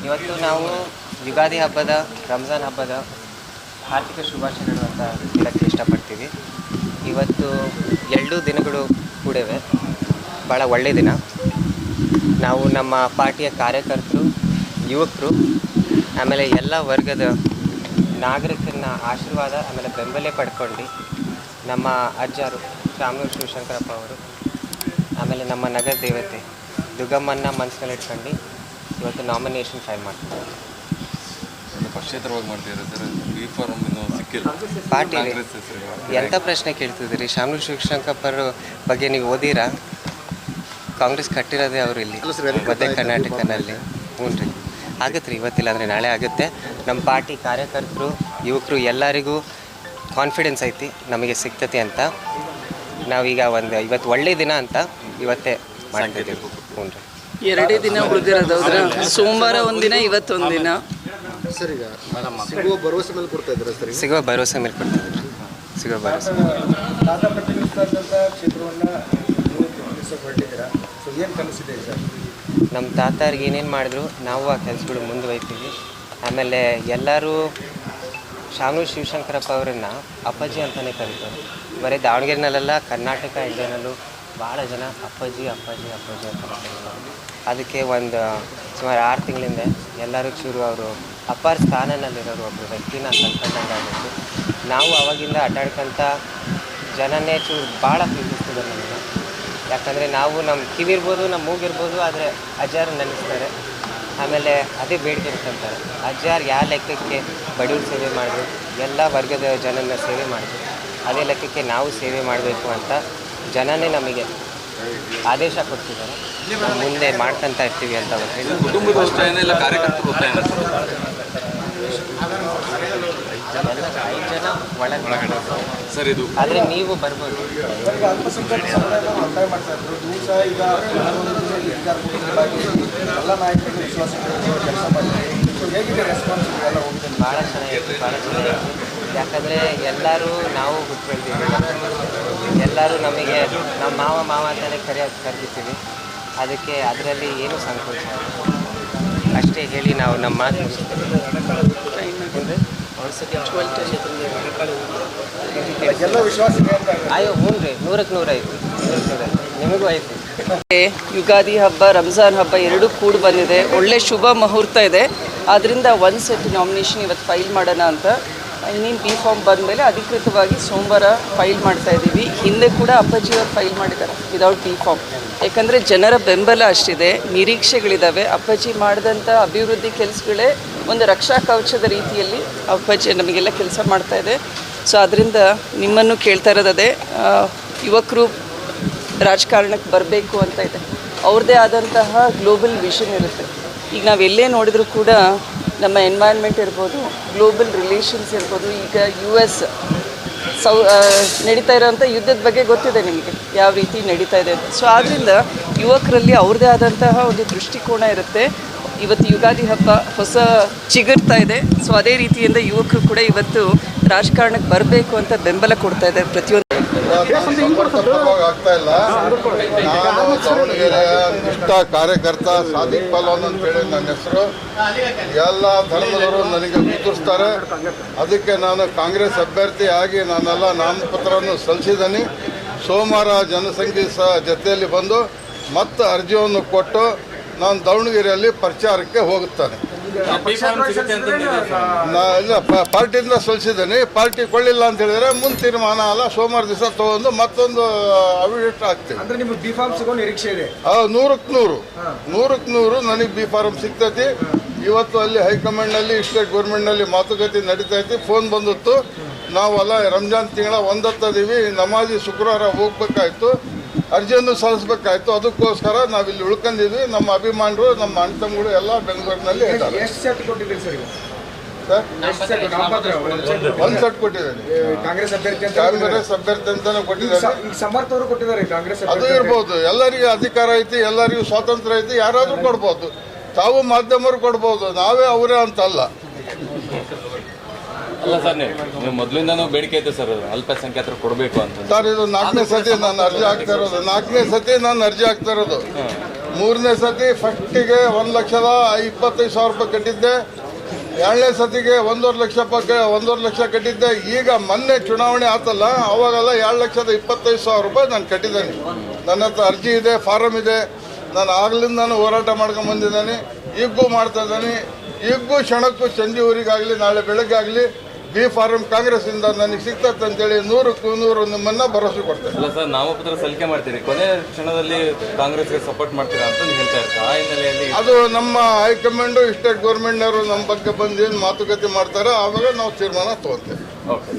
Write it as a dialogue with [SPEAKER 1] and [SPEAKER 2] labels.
[SPEAKER 1] ಇವತ್ತು ನಾವು ಯುಗಾದಿ ಹಬ್ಬದ, ರಂಜಾನ್ ಹಬ್ಬದ ಆರ್ಥಿಕ ಶುಭಾಶಯಗಳು ಅಂತ ಹೇಳೋಕ್ಕೆ ಇಷ್ಟಪಡ್ತೀವಿ. ಇವತ್ತು 2 ದಿನಗಳು ಕೂಡಿವೆ, ಭಾಳ ಒಳ್ಳೆಯ ದಿನ. ನಾವು ನಮ್ಮ ಪಾರ್ಟಿಯ ಕಾರ್ಯಕರ್ತರು, ಯುವಕರು, ಆಮೇಲೆ ಎಲ್ಲ ವರ್ಗದ ನಾಗರಿಕರನ್ನ ಆಶೀರ್ವಾದ ಆಮೇಲೆ ಬೆಂಬಲ ಪಡ್ಕೊಂಡು ನಮ್ಮ ಅಜ್ಜರು ಶಾಮನೂರು ಶಿವಶಂಕರಪ್ಪ ಅವರು, ಆಮೇಲೆ ನಮ್ಮ ನಗರ ದೇವತೆ ದುರ್ಗಮ್ಮನ್ನ ಮನಸ್ಸಿನಲ್ಲಿ ಇಟ್ಕೊಂಡು ಇವತ್ತು ನಾಮಿನೇಷನ್ ಫೈಲ್ ಮಾಡ್ತಿದ್ದಾರೆ.
[SPEAKER 2] ಪಕ್ಷೇತರವಾಗಿ ಮಾಡ್ತಿದ್ದಾರೆ ಸರ್. ಬಿ ಫಾರ್ಮ್ ಇನ್ನೂ ಸಿಕ್ಕಿಲ್ಲ.
[SPEAKER 1] ಪಾರ್ಟಿ ಎಂಥ ಪ್ರಶ್ನೆ ಕೇಳ್ತಿದ್ದೀರಿ? ಶಾಮನೂರು ಶಿವಶಂಕರಪ್ಪರ ಬಗ್ಗೆ ನೀವು ಓದಿರಾ? ಕಾಂಗ್ರೆಸ್ ಕಟ್ಟಿರೋದೇ ಅವರು ಇಲ್ಲಿ ಮಧ್ಯ ಕರ್ನಾಟಕನಲ್ಲಿ. ಹ್ಞೂ ರೀ, ಆಗುತ್ತೆ ರೀ, ಇವತ್ತಿಲ್ಲ ಅಂದರೆ ನಾಳೆ ಆಗುತ್ತೆ. ನಮ್ಮ ಪಾರ್ಟಿ ಕಾರ್ಯಕರ್ತರು, ಯುವಕರು ಎಲ್ಲರಿಗೂ ಕಾನ್ಫಿಡೆನ್ಸ್ ಐತಿ ನಮಗೆ ಸಿಗ್ತತಿ ಅಂತ. ನಾವೀಗ ಇವತ್ತು ಒಳ್ಳೆಯ ದಿನ ಅಂತ ಇವತ್ತೇ ಮಾಡ್ತಿದ್ದೀವಿ. ಹ್ಞೂ ರೀ,
[SPEAKER 3] 2 ದಿನ ಉಳಿದಿರೋದು. ಸೋಮವಾರ ಒಂದಿನ, ಇವತ್ತೊಂದಿನ.
[SPEAKER 4] ಸರ್, ಈಗ ಸಿಗುವ ಭರವಸೆ ಮೇಲೆ ಕೊಡ್ತಾ ಇದ್ದಾರೆ ಸರ್.
[SPEAKER 1] ಸಿಗುವ ಭರವಸೆ ಮೇಲೆ ಕೊಡ್ತಿದ್ದೀವಿ. ಸಿಗುವ ಭರವಸೆ ನಮ್ಮ ತಾತಾರಿಗೆ ಏನೇನು ಮಾಡಿದ್ರು ನಾವು ಆ ಕೆಲಸಗಳು ಮುಂದುವರಿತೀವಿ. ಆಮೇಲೆ ಎಲ್ಲರೂ ಶಾಮನೂರು ಶಿವಶಂಕರಪ್ಪ ಅವರನ್ನು ಅಪ್ಪಾಜಿ ಅಂತಲೇ ಕರೀತಾರೆ. ಬರೀ ದಾವಣಗೆರೆನಲ್ಲೆಲ್ಲ, ಕರ್ನಾಟಕ ಇಂಡಿಯಾನಲ್ಲೂ ಭಾಳ ಜನ ಅಪ್ಪಾಜಿ ಅಪ್ಪಾಜಿ ಅಪ್ಪಾಜಿ ಅಂತ ಕರೀತಾರೆ. ಅದಕ್ಕೆ ಸುಮಾರು 6 ತಿಂಗಳಿಂದ ಎಲ್ಲರೂ ಚೂರು ಅವರು ಅಪ್ಪಾರ ಸ್ಥಾನದಲ್ಲಿರೋರು ಒಬ್ಬರು ವ್ಯಕ್ತಿನ ಕಲ್ಕೊಂಡಂಗೆ ಆಗಿತ್ತು. ನಾವು ಅವಾಗಿಂದ ಅಡ್ಡಾಡ್ಕೊಂತ ಜನನೇ ಚೂರು ಭಾಳ ಪ್ರೀತಿಸ್ತಿದ್ದಾರೆ ನಮಗೆ. ಯಾಕಂದರೆ ನಾವು ನಮ್ಮ ಕಿವಿರ್ಬೋದು, ನಮ್ಮ ಮೂಗಿರ್ಬೋದು, ಆದರೆ ಅಜ್ಜಾರು ನೆನೆಸ್ತಾರೆ. ಆಮೇಲೆ ಅದೇ ಬೇಡಿಕೆ ಇಟ್ಕೊಂತಾರೆ. ಅಜ್ಜಾರು ಯಾವ ಲೆಕ್ಕಕ್ಕೆ ಬಡವ್ರ ಸೇವೆ ಮಾಡಿದ್ರು, ಎಲ್ಲ ವರ್ಗದ ಜನನ ಸೇವೆ ಮಾಡಿದ್ರು, ಅದೇ ಲೆಕ್ಕಕ್ಕೆ ನಾವು ಸೇವೆ ಮಾಡಬೇಕು ಅಂತ ಜನನೇ ನಮಗೆ ಆದೇಶ ಕೊಡ್ತಿದ್ದಾರೆ. ಮುಂದೆ ಮಾಡ್ಕೊತ ಇರ್ತೀವಿ ಅಂತ ಹೇಳಿ.
[SPEAKER 2] ಕುಟುಂಬದ ಒತ್ತಾಯ ಇಲ್ಲ, ಕಾರ್ಯಕರ್ತರು ಒತ್ತಾಯ
[SPEAKER 1] ಎಲ್ಲ 5 ಜನ ಒಳಗಡೆ
[SPEAKER 2] ಸರ್. ಇದು
[SPEAKER 1] ಆದರೆ ನೀವು ಬರ್ಬೋದು. ಭಾಳ ಚೆನ್ನಾಗಿತ್ತು, ಭಾಳ ಚೆನ್ನಾಗಿತ್ತು. ಯಾಕಂದರೆ ಎಲ್ಲರೂ ನಾವು ಹುಟ್ಕೊಳ್ತೀವಿ, ಎಲ್ಲರೂ ನಮಗೆ ನಮ್ಮ ಮಾವ ಅಂತಲೇ ಕರೀತೀವಿ. ಅದಕ್ಕೆ ಅದರಲ್ಲಿ ಏನೂ ಸಂಕೋಚ ಅಷ್ಟೇ ಹೇಳಿ ನಾವು ನಮ್ಮ ಮಾತು ಮುಗಿಸ್ತೀವಿ. ಅಯ್ಯೋ ಹ್ಞೂ ರೀ, 100ಕ್ಕೆ 100 ಐತಿ, 100ಕ್ಕೆ 100 ನಿಮಗೂ ಐತಿ.
[SPEAKER 3] ಯುಗಾದಿ ಹಬ್ಬ, ರಂಜಾನ್ ಹಬ್ಬ ಎರಡೂ ಕೂಡಿ ಬಂದಿದೆ. ಒಳ್ಳೆ ಶುಭ ಮುಹೂರ್ತ ಇದೆ. ಆದ್ದರಿಂದ ಒಂದು ಸೆಟ್ ನಾಮಿನೇಷನ್ ಇವತ್ತು ಫೈಲ್ ಮಾಡೋಣ ಅಂತ. ಇನ್ನೇನು ಬಿ ಫಾರ್ಮ್ ಬಂದಮೇಲೆ ಅಧಿಕೃತವಾಗಿ ಸೋಮವಾರ ಫೈಲ್ ಮಾಡ್ತಾ ಇದ್ದೀವಿ. ಹಿಂದೆ ಕೂಡ ಅಪ್ಪಾಜಿಯವರು ಫೈಲ್ ಮಾಡಿದ್ದಾರೆ ವಿದೌಟ್ ಬಿ ಫಾರ್ಮ್. ಯಾಕಂದರೆ ಜನರ ಬೆಂಬಲ ಅಷ್ಟಿದೆ, ನಿರೀಕ್ಷೆಗಳಿದ್ದಾವೆ. ಅಪ್ಪಾಜಿ ಮಾಡಿದಂಥ ಅಭಿವೃದ್ಧಿ ಕೆಲಸಗಳೇ ಒಂದು ರಕ್ಷಾ ಕವಚದ ರೀತಿಯಲ್ಲಿ ಅಪ್ಪಾಜಿ ನಮಗೆಲ್ಲ ಕೆಲಸ ಮಾಡ್ತಾಯಿದೆ. ಸೊ ಅದರಿಂದ ನಿಮ್ಮನ್ನು ಕೇಳ್ತಾ ಇರೋದೇ, ಯುವಕರು ರಾಜಕಾರಣಕ್ಕೆ ಬರಬೇಕು ಅಂತ ಇದೆ. ಅವ್ರದ್ದೇ ಆದಂತಹ ಗ್ಲೋಬಲ್ ವಿಷನ್ ಇರುತ್ತೆ. ಈಗ ನಾವೆಲ್ಲೇ ನೋಡಿದರೂ ಕೂಡ ನಮ್ಮ ಎನ್ವೈರ್ನ್ಮೆಂಟ್ ಇರ್ಬೋದು, ಗ್ಲೋಬಲ್ ರಿಲೇಷನ್ಸ್ ಇರ್ಬೋದು, ಈಗ US ನಡೀತಾ ಇರೋವಂಥ ಯುದ್ಧದ ಬಗ್ಗೆ ಗೊತ್ತಿದೆ ನಿಮಗೆ, ಯಾವ ರೀತಿ ನಡೀತಾ ಇದೆ ಅಂತ. ಸೊ ಆದ್ದರಿಂದ ಯುವಕರಲ್ಲಿ ಅವ್ರದ್ದೇ ಆದಂತಹ ಒಂದು ದೃಷ್ಟಿಕೋನ ಇರುತ್ತೆ. ಇವತ್ತು ಯುಗಾದಿ ಹಬ್ಬ ಹೊಸ ಚಿಗುರ್ತಾ ಇದೆ. ಸೊ ಅದೇ ರೀತಿಯಿಂದ ಯುವಕರು ಕೂಡ ಇವತ್ತು ರಾಜಕಾರಣಕ್ಕೆ ಬರಬೇಕು ಅಂತ ಬೆಂಬಲ ಕೊಡ್ತಾ ಇದ್ದಾರೆ. ಪ್ರತಿಯೊಂದು
[SPEAKER 4] ಆಗ್ತಾ ಇಲ್ಲ. ನಾನು ದಾವಣಗೆರೆಯ ನಿಷ್ಠ ಕಾರ್ಯಕರ್ತ ಸಾದಿಕ್ ಪಲ್ವಾನ್ ಅಂತೇಳಿ ನನ್ನ ಹೆಸರು. ಎಲ್ಲ ಧರ್ಮದವರು ನನಗೆ ಗುರುತಿಸ್ತಾರೆ. ಅದಕ್ಕೆ ನಾನು ಕಾಂಗ್ರೆಸ್ ಅಭ್ಯರ್ಥಿ ಆಗಿ ನಾನೆಲ್ಲ ನಾಮಪತ್ರವನ್ನು ಸಲ್ಲಿಸಿದ್ದೀನಿ. ಸೋಮವಾರ ಜನಸಂಖ್ಯೆ ಜೊತೆಯಲ್ಲಿ ಬಂದು ಮತ್ತೆ ಅರ್ಜಿಯನ್ನು ಕೊಟ್ಟು ನಾನು ದಾವಣಗೆರೆಯಲ್ಲಿ ಪ್ರಚಾರಕ್ಕೆ ಹೋಗುತ್ತೇನೆ. ಇಲ್ಲ, ಪಾರ್ಟಿಯಿಂದ ಸಲ್ಲಿಸಿದ್ದೀನಿ. ಪಾರ್ಟಿ ಕೊಳ್ಳಿಲ್ಲ ಅಂತ ಹೇಳಿದರೆ ಮುಂದೆ ತೀರ್ಮಾನ ಅಲ್ಲ, ಸೋಮವಾರ ದಿವಸ ತಗೊಂಡು ಮತ್ತೊಂದು ಅವಿಷ್ಟ ಆಗ್ತೀವಿ. 100ಕ್ಕೆ 100 ನನಗೆ ಬಿ ಫಾರ್ಮ್ ಸಿಗ್ತೈತಿ. ಇವತ್ತು ಅಲ್ಲಿ ಹೈಕಮಾಂಡ್ನಲ್ಲಿ, ಸ್ಟೇಟ್ ಗೌರ್ಮೆಂಟ್ನಲ್ಲಿ ಮಾತುಕತೆ ನಡೀತಾ ಐತಿ. ಫೋನ್ ಬಂದಿತ್ತು, ನಾವೆಲ್ಲ ರಂಜಾನ್ ತಿಂಗಳ 1 ನಮಾಜಿ ಶುಕ್ರವಾರ ಹೋಗ್ಬೇಕಾಯ್ತು, ಅರ್ಜಿಯನ್ನು ಸಲ್ಲಿಸಬೇಕಾಯ್ತು. ಅದಕ್ಕೋಸ್ಕರ ನಾವಿಲ್ಲಿ ಉಳ್ಕೊಂಡಿದ್ವಿ. ನಮ್ಮ ಅಭಿಮಾನರು, ನಮ್ಮ ಅಣ್ಣ ತಮ್ಮಗಳು ಎಲ್ಲ ಬೆಂಗಳೂರಿನಲ್ಲಿ ಇದ್ದಾರೆ. ಒಂದು ಸೆಟ್ ಕೊಟ್ಟಿದ್ದೀನಿ. ಕಾಂಗ್ರೆಸ್ ಅಭ್ಯರ್ಥಿ ಅಂತಾನೆ ಕೊಟ್ಟಿದ್ದಾರೆ. ಅದು ಇರ್ಬೋದು. ಎಲ್ಲರಿಗೂ ಅಧಿಕಾರ ಐತಿ, ಎಲ್ಲರಿಗೂ ಸ್ವಾತಂತ್ರ್ಯ ಐತಿ, ಯಾರಾದರೂ ಕೊಡ್ಬೋದು. ತಾವು ಮಾಧ್ಯಮರು ಕೊಡ್ಬೋದು, ನಾವೇ ಅವರೇ ಅಂತಲ್ಲ.
[SPEAKER 2] ಅಲ್ಲ ಸರ್, ನೀವು ಮೊದಲಿಂದನೂ ಬೇಡಿಕೆ ಐತೆ ಸರ್, ಅಲ್ಪಸಂಖ್ಯಾತರು ಕೊಡಬೇಕು ಅಂತ.
[SPEAKER 4] ಸರ್, ಇದು 4ನೇ ಸತಿ ನಾನು ಅರ್ಜಿ ಹಾಕ್ತಾ ಇರೋದು. ಮೂರನೇ ಸತಿ ಫಸ್ಟಿಗೆ 1,25,000 ರೂಪಾಯಿ ಕಟ್ಟಿದ್ದೆ. ಎರಡನೇ ಸತಿಗೆ 1,50,000 ಲಕ್ಷ ಕಟ್ಟಿದ್ದೆ. ಈಗ ಮೊನ್ನೆ ಚುನಾವಣೆ ಆತಲ್ಲ, ಅವಾಗೆಲ್ಲ 2,25,000 ರೂಪಾಯಿ ನಾನು ಕಟ್ಟಿದ್ದೇನೆ. ನನ್ನ ಹತ್ರ ಅರ್ಜಿ ಇದೆ, ಫಾರಮ್ ಇದೆ. ನಾನು ಆಗ್ಲಿಂದ ನಾನು ಹೋರಾಟ ಮಾಡ್ಕೊಂಡು ಬಂದಿದ್ದೇನೆ, ಈಗೂ ಮಾಡ್ತಾ ಇದ್ದೇನೆ. ಈಗೂ ಕ್ಷಣಕ್ಕೂ ಸಂಜೆ ಊರಿಗಾಗಲಿ ನಾಳೆ ಬೆಳಗ್ಗೆ ಆಗಲಿ ಬಿ ಫಾರಂ ಕಾಂಗ್ರೆಸ್ಸಿಂದ ನನಗೆ ಸಿಗ್ತದೆ ಅಂತೇಳಿ 100ಕ್ಕೂ 100 ನಿಮ್ಮನ್ನು ಭರವಸೆ ಕೊಡ್ತೇನೆ.
[SPEAKER 2] ಅಲ್ಲ ಸರ್, ನಾಮಪತ್ರ ಸಲ್ಲಿಕೆ ಮಾಡ್ತೀರಿ, ಕೊನೆ ಕ್ಷಣದಲ್ಲಿ ಕಾಂಗ್ರೆಸ್ಗೆ ಸಪೋರ್ಟ್ ಮಾಡ್ತೀರಾ ಅಂತ ನೀವು ಹೇಳ್ತಾ ಇರ್ತಾರೆ. ಆ ಹಿನ್ನೆಲೆಯಲ್ಲಿ
[SPEAKER 4] ಅದು ನಮ್ಮ ಹೈಕಮಾಂಡು ಸ್ಟೇಟ್ ಗೌರ್ಮೆಂಟ್ನವರು ನಮ್ಮ ಬಗ್ಗೆ ಬಂದು ಏನು ಮಾತುಕತೆ ಮಾಡ್ತಾರೆ, ಆವಾಗ ನಾವು ತೀರ್ಮಾನ ತೊಗೊತೇವೆ.
[SPEAKER 2] ಓಕೆ.